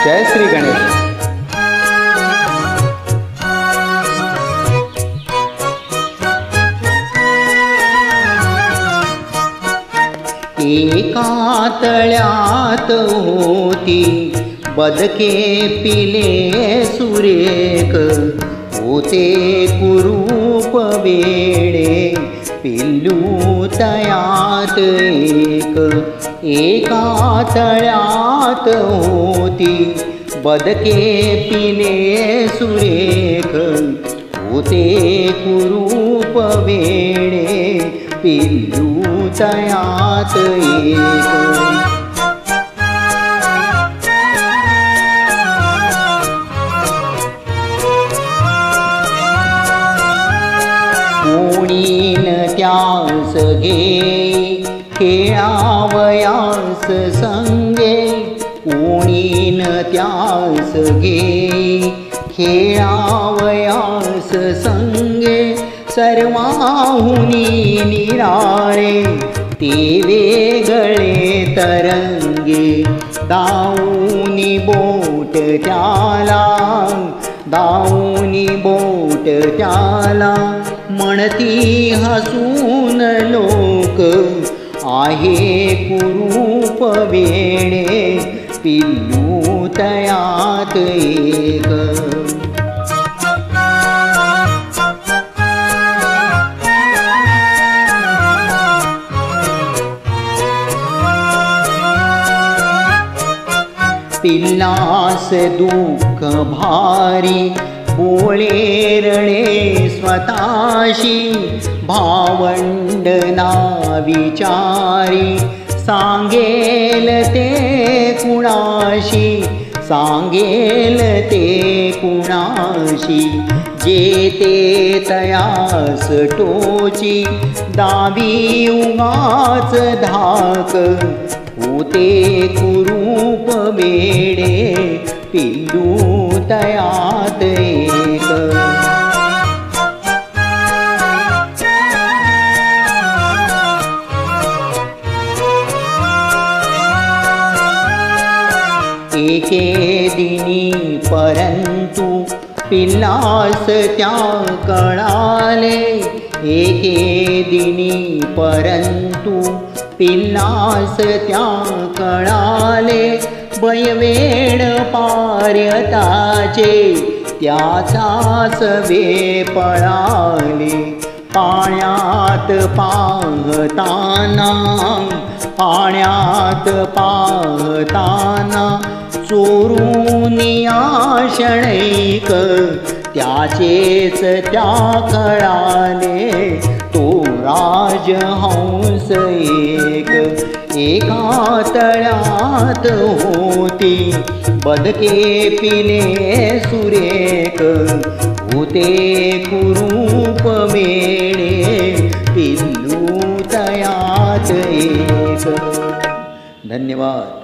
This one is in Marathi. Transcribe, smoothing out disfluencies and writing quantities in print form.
जय श्री गणेश. एका तळ्यात होती बदके पिले सुरेख, होते कुरूप वेडे पिल्लू तयात एक. एका तळ्यात होती बदके पिले सुरेख, होते कुरूप वेडे पिल्लू तयात एक. कोणीन त्यास घे खेळावयास संगे, कोणीन त्यास घे खेळावयास संगे. सर्वाहुनी निराळे ते वेगळे तरंगे, दाऊनी बोट त्याला दाऊनी बोट त्याला. म्हणती हसून लोक आहे कुरूप वेडे पिल्लू तयात एक. पिल्लास दुःख भारी बोळे रडे स्वतःशी, भावंडना विचारी सांगेल ते कुणाशी सांगेल ते कुणाशी. जे ते तयास टोची दावी उगाच धाक, होते कुरूप वेडे पिल्लू तयात एक. एके दिनी परंतु पिल्लास त्या कळाले, एके दिनी परंतु पिल्लास त्या कळाले. भयवेड पार्यताचे त्याचाच वे पळाले. पाण्यात पाहताना पाण्यात पाहताना चोरून क्षणैक त्याचेच त्या कळाले. तो राजहंस एक. एका तळ्यात होती बदके पिले सुरेख, होते कुरूप वेडे पिल्लू तयात एक. धन्यवाद.